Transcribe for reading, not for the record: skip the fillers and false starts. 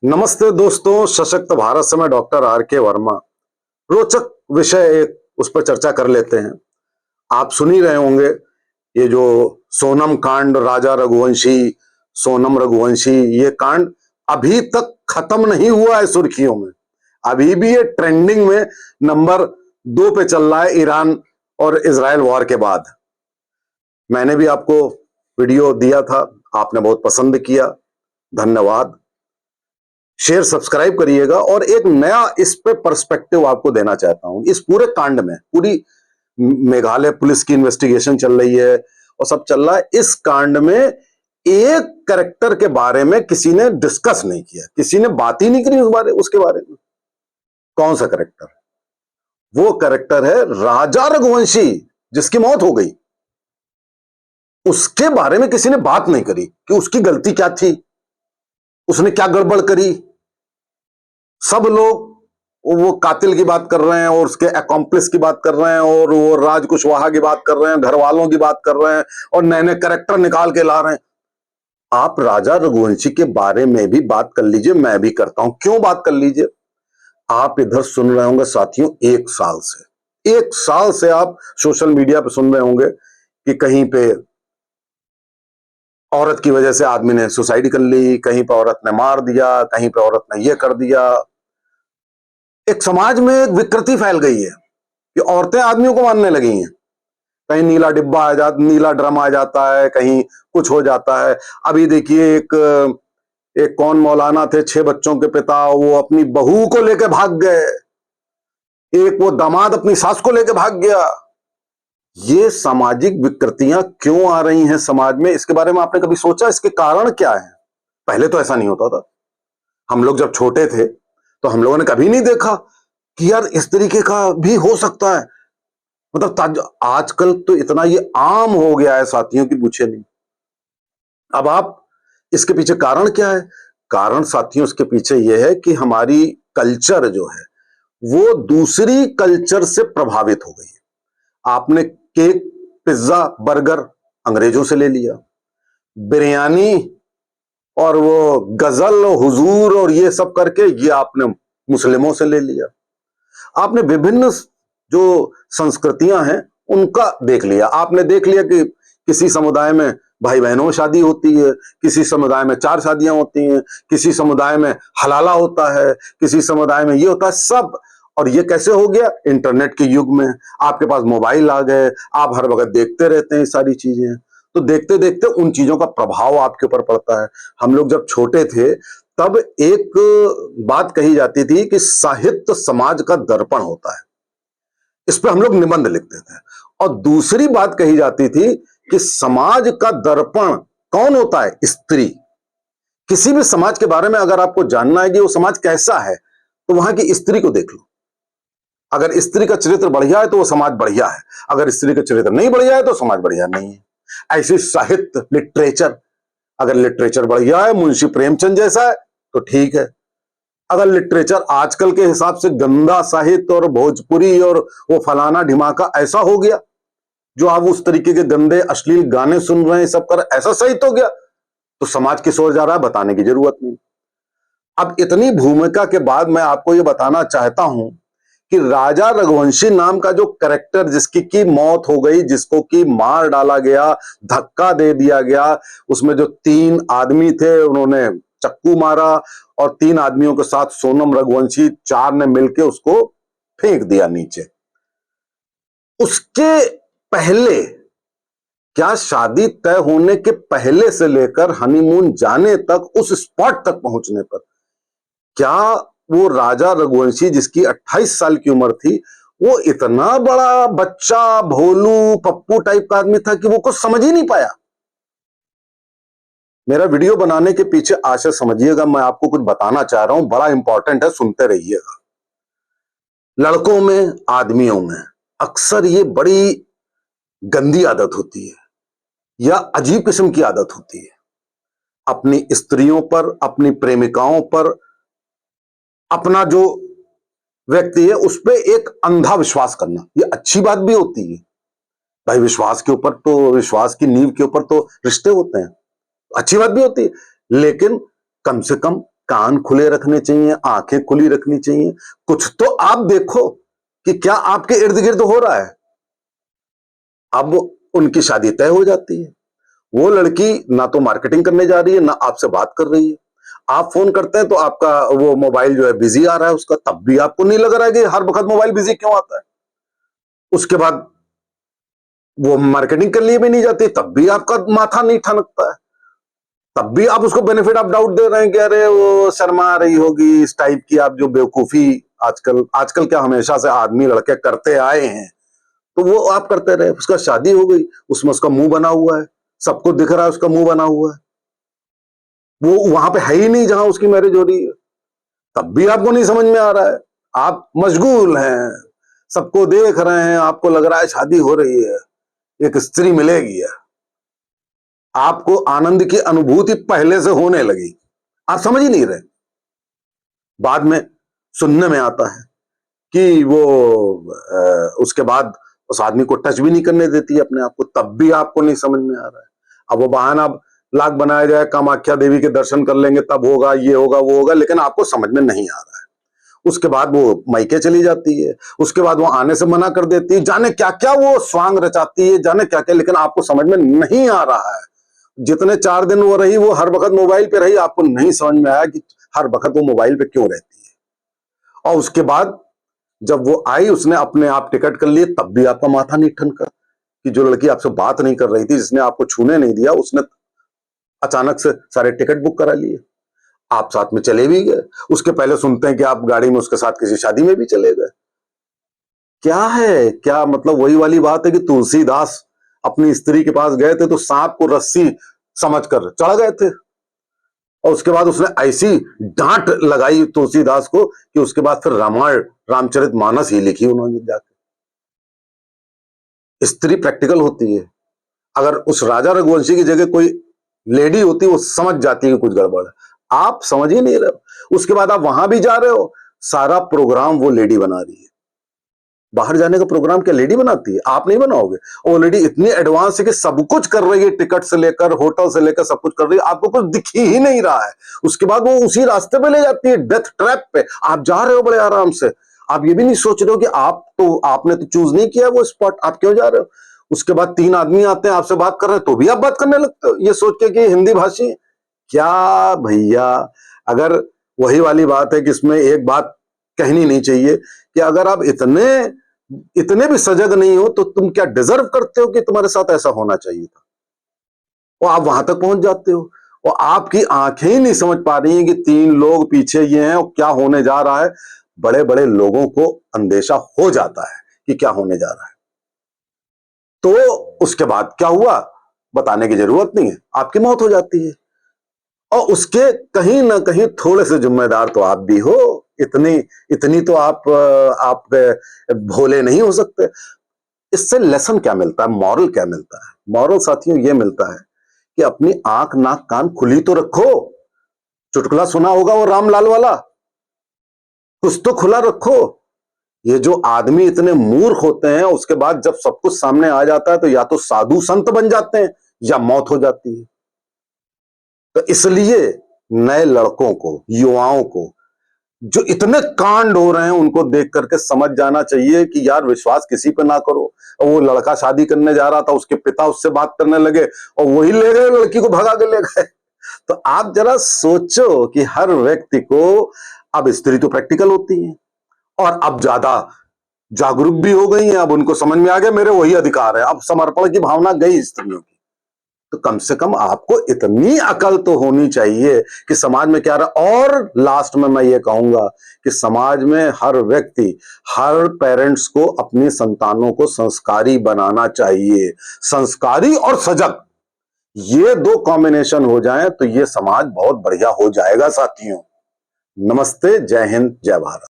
नमस्ते दोस्तों, सशक्त भारत से मैं डॉक्टर आर के वर्मा। रोचक विषय एक उस पर चर्चा कर लेते हैं। आप सुन ही रहे होंगे ये जो सोनम कांड, राजा रघुवंशी, सोनम रघुवंशी, ये कांड अभी तक खत्म नहीं हुआ है सुर्खियों में। अभी भी ये ट्रेंडिंग में नंबर 2 पे चल रहा है, ईरान और इजराइल वॉर के बाद। मैंने भी आपको वीडियो दिया था, आपने बहुत पसंद किया, धन्यवाद। शेयर सब्सक्राइब करिएगा। और एक नया इस पे पर्सपेक्टिव आपको देना चाहता हूं। इस पूरे कांड में पूरी मेघालय पुलिस की इन्वेस्टिगेशन चल रही है और सब चल रहा है। इस कांड में एक कैरेक्टर के बारे में किसी ने डिस्कस नहीं किया, किसी ने बात ही नहीं करी उसके बारे में। कौन सा कैरेक्टर? वो कैरेक्टर है राजा रघुवंशी, जिसकी मौत हो गई। उसके बारे में किसी ने बात नहीं करी कि उसकी गलती क्या थी, उसने क्या गड़बड़ करी। सब लोग वो कातिल की बात कर रहे हैं और उसके अकॉम्प्लिस की बात कर रहे हैं और वो राज कुशवाहा की बात कर रहे हैं, घर वालों की बात कर रहे हैं और नए नए कैरेक्टर निकाल के ला रहे हैं। आप राजा रघुवंशी के बारे में भी बात कर लीजिए, मैं भी करता हूं। क्यों बात कर लीजिए? आप इधर सुन रहे होंगे साथियों, एक साल से आप सोशल मीडिया पे सुन रहे होंगे कि कहीं पे औरत की वजह से आदमी ने सुसाइड कर ली, कहीं पे औरत ने मार दिया, कहीं पे औरत ने ये कर दिया। एक समाज में एक विकृति फैल गई है कि औरतें आदमियों को मारने लगी हैं। कहीं नीला डिब्बा आ जाता, नीला ड्रम आ जाता है, कहीं कुछ हो जाता है। अभी देखिए एक एक कौन मौलाना थे, 6 बच्चों के पिता, वो अपनी बहू को लेकर भाग गए। एक वो दामाद अपनी सास को लेकर भाग गया। ये सामाजिक विकृतियां क्यों आ रही हैं समाज में? इसके बारे में आपने कभी सोचा? इसके कारण क्या है? पहले तो ऐसा नहीं होता था। हम लोग जब छोटे थे तो हम लोगों ने कभी नहीं देखा कि यार इस तरीके का भी हो सकता है। मतलब आजकल तो इतना ये आम हो गया है साथियों की पूछे नहीं। अब आप इसके पीछे कारण क्या है? कारण साथियों इसके पीछे यह है कि हमारी कल्चर जो है वो दूसरी कल्चर से प्रभावित हो गई है। आपने केक, पिज्जा, बर्गर अंग्रेजों से ले लिया, बिरयानी और वो गजल, हुजूर और ये सब करके ये आपने मुस्लिमों से ले लिया। आपने विभिन्न जो संस्कृतियां हैं उनका देख लिया। आपने देख लिया कि किसी समुदाय में भाई बहनों में शादी होती है, किसी समुदाय में 4 शादियां होती हैं, किसी समुदाय में हलाला होता है, किसी समुदाय में ये होता है सब। और ये कैसे हो गया? इंटरनेट के युग में आपके पास मोबाइल आ गए, आप हर वक्त देखते रहते हैं सारी चीजें। तो देखते देखते उन चीजों का प्रभाव आपके ऊपर पड़ता है। हम लोग जब छोटे थे तब एक बात कही जाती थी कि साहित्य समाज का दर्पण होता है। इस पे हम लोग निबंध लिखते थे। और दूसरी बात कही जाती थी कि समाज का दर्पण कौन होता है? स्त्री। किसी भी समाज के बारे में अगर आपको जानना है कि वो समाज कैसा है तो वहां की स्त्री को देख लो। अगर स्त्री का चरित्र बढ़िया है तो वो समाज बढ़िया है, अगर स्त्री का चरित्र नहीं बढ़िया है तो समाज बढ़िया नहीं है। ऐसे साहित्य, लिटरेचर, अगर लिटरेचर बढ़िया है, मुंशी प्रेमचंद जैसा है तो ठीक है। अगर लिटरेचर आजकल के हिसाब से गंदा साहित्य और भोजपुरी और वो फलाना ढिमाका ऐसा हो गया, जो आप उस तरीके के गंदे अश्लील गाने सुन रहे हैं, सब कर ऐसा साहित्य हो गया, तो समाज किस ओर जा रहा है बताने की जरूरत नहीं। अब इतनी भूमिका के बाद मैं आपको ये बताना चाहता हूं कि राजा रघुवंशी नाम का जो कैरेक्टर, जिसकी की मौत हो गई, जिसको की मार डाला गया, धक्का दे दिया गया, उसमें जो 3 आदमी थे उन्होंने चक्कू मारा और 3 आदमियों के साथ सोनम रघुवंशी 4 ने मिलकर उसको फेंक दिया नीचे। उसके पहले, क्या शादी तय होने के पहले से लेकर हनीमून जाने तक, उस स्पॉट तक पहुंचने पर, क्या वो राजा रघुवंशी जिसकी 28 साल की उम्र थी, वो इतना बड़ा बच्चा, भोलू, पप्पू टाइप का आदमी था कि वो कुछ समझ ही नहीं पाया? मेरा वीडियो बनाने के पीछे आशय समझिएगा, मैं आपको कुछ बताना चाह रहा हूं, बड़ा इंपॉर्टेंट है, सुनते रहिएगा। लड़कों में, आदमियों में अक्सर ये बड़ी गंदी आदत होती है या अजीब किस्म की आदत होती है, अपनी स्त्रियों पर, अपनी प्रेमिकाओं पर, अपना जो व्यक्ति है उस पर एक अंधा विश्वास करना। ये अच्छी बात भी होती है भाई, विश्वास के ऊपर तो, विश्वास की नींव के ऊपर तो रिश्ते होते हैं, अच्छी बात भी होती है। लेकिन कम से कम कान खुले रखने चाहिए, आंखें खुली रखनी चाहिए। कुछ तो आप देखो कि क्या आपके इर्द गिर्द हो रहा है। अब उनकी शादी तय हो जाती है, वो लड़की ना तो मार्केटिंग करने जा रही है, ना आपसे बात कर रही है। आप फोन करते हैं तो आपका वो मोबाइल जो है बिजी आ रहा है उसका, तब भी आपको नहीं लग रहा है कि हर वक्त मोबाइल बिजी क्यों आता है। उसके बाद वो मार्केटिंग के लिए भी नहीं जाती, तब भी आपका माथा नहीं ठनकता है। तब भी आप उसको बेनिफिट ऑफ डाउट दे रहे हैं कि अरे वो शर्मा रही होगी, इस टाइप की आप जो बेवकूफी आजकल आजकल क्या हमेशा से आदमी लड़के करते आए हैं, तो वो आप करते रहे। उसका शादी हो गई, उसमें उसका मुंह बना हुआ है, सबको दिख रहा है उसका मुंह बना हुआ है, वो वहां पे है ही नहीं जहां उसकी मैरिज हो रही है। तब भी आपको नहीं समझ में आ रहा है, आप मशगूल हैं, सबको देख रहे हैं, आपको लग रहा है शादी हो रही है, एक स्त्री मिलेगी है, आपको आनंद की अनुभूति पहले से होने लगी, आप समझ ही नहीं रहे। बाद में सुनने में आता है कि वो उसके बाद उस आदमी को टच भी नहीं करने देती है अपने आप को, तब भी आपको नहीं समझ में आ रहा है। अब वो बहाना लाख बनाया जाए, कामाख्या देवी के दर्शन कर लेंगे तब होगा, ये होगा वो होगा, लेकिन आपको समझ में नहीं आ रहा है। उसके बाद वो मायके चली जाती है, उसके बाद वो आने से मना कर देती है, जाने क्या क्या वो स्वांग रचाती है, जाने क्या क्या, लेकिन आपको समझ में नहीं आ रहा है। जितने 4 दिन वो रही, वो हर वक्त मोबाइल पे रही, आपको नहीं समझ में आया कि हर वक्त वो मोबाइल पे क्यों रहती है। और उसके बाद जब वो आई, उसने अपने आप टिकट कर लिए, तब भी आपका माथा नहीं ठनका कि जो लड़की आपसे बात नहीं कर रही थी, जिसने आपको छूने नहीं दिया, उसने अचानक से सारे टिकट बुक करा लिए, आप साथ में चले भी गए। उसके पहले सुनते हैं कि आप गाड़ी में उसके साथ किसी शादी में भी चले गए। क्या है, क्या मतलब वही वाली बात है कि तुलसीदास अपनी स्त्री के पास गए थे तो सांप को रस्सी समझकर चढ़ गए थे, और उसके बाद उसने ऐसी डांट लगाई तुलसीदास को कि उसके बाद फिर रामायण रामचरितमानस ही लिखी उन्होंने जाके। स्त्री प्रैक्टिकल होती है, अगर उस राजा रघुवंशी की जगह कोई लेडी होती वो समझ जाती है कि कुछ गड़बड़ है, आप समझ ही नहीं रहे हो। उसके बाद आप वहां भी जा रहे हो, सारा प्रोग्राम वो लेडी बना रही है। बाहर जाने का प्रोग्राम क्या लेडी बनाती है? आप नहीं बनाओगे। ऑलरेडी इतनी एडवांस है कि सब कुछ कर रही है, टिकट से लेकर होटल से लेकर सब कुछ कर रही है, आपको कुछ दिख ही नहीं रहा है। उसके बाद वो उसी रास्ते पे ले जाती है, डेथ ट्रैप पे। आप जा रहे हो बड़े आराम से, आप ये भी नहीं सोच रहे हो कि आपने तो चूज नहीं किया वो स्पॉट, आप क्यों जा रहे हो। उसके बाद 3 आदमी आते हैं, आपसे बात कर रहे हैं, तो भी आप बात करने लगते हो ये सोच के कि हिंदी भाषी है। क्या भैया, अगर वही वाली बात है कि इसमें एक बात कहनी नहीं चाहिए कि अगर आप इतने इतने भी सजग नहीं हो तो तुम क्या डिजर्व करते हो कि तुम्हारे साथ ऐसा होना चाहिए था। और आप वहां तक पहुंच जाते हो, और आपकी आंखें ही नहीं समझ पा रही हैं कि 3 लोग पीछे ये हैं और क्या होने जा रहा है। बड़े बड़े लोगों को अंदेशा हो जाता है कि क्या होने जा रहा है, तो उसके बाद क्या हुआ बताने की जरूरत नहीं है, आपकी मौत हो जाती है। और उसके कहीं ना कहीं थोड़े से जिम्मेदार तो आप भी हो, इतनी इतनी तो आप भोले नहीं हो सकते। इससे लेसन क्या मिलता है, मॉरल क्या मिलता है? मॉरल साथियों ये मिलता है कि अपनी आंख नाक कान खुली तो रखो। चुटकुला सुना होगा वो रामलाल वाला, कुछ तो खुला रखो। ये जो आदमी इतने मूर्ख होते हैं, उसके बाद जब सब कुछ सामने आ जाता है तो या तो साधु संत बन जाते हैं या मौत हो जाती है। तो इसलिए नए लड़कों को, युवाओं को, जो इतने कांड हो रहे हैं उनको देख करके समझ जाना चाहिए कि यार विश्वास किसी पे ना करो। और वो लड़का शादी करने जा रहा था, उसके पिता उससे बात करने लगे और वही ले गए, लड़की को भगा के ले गए। तो आप जरा सोचो कि हर व्यक्ति को, अब स्त्री तो प्रैक्टिकल होती है और अब ज्यादा जागरूक भी हो गई हैं, अब उनको समझ में आ गया मेरे वही अधिकार है, अब समर्पण की भावना गई स्त्रियों की। तो कम से कम आपको इतनी अकल तो होनी चाहिए कि समाज में क्या रहा। और लास्ट में मैं ये कहूंगा कि समाज में हर व्यक्ति, हर पेरेंट्स को अपनी संतानों को संस्कारी बनाना चाहिए। संस्कारी और सजग, ये 2 कॉम्बिनेशन हो जाएं तो ये समाज बहुत बढ़िया हो जाएगा साथियों। नमस्ते, जय हिंद, जय भारत।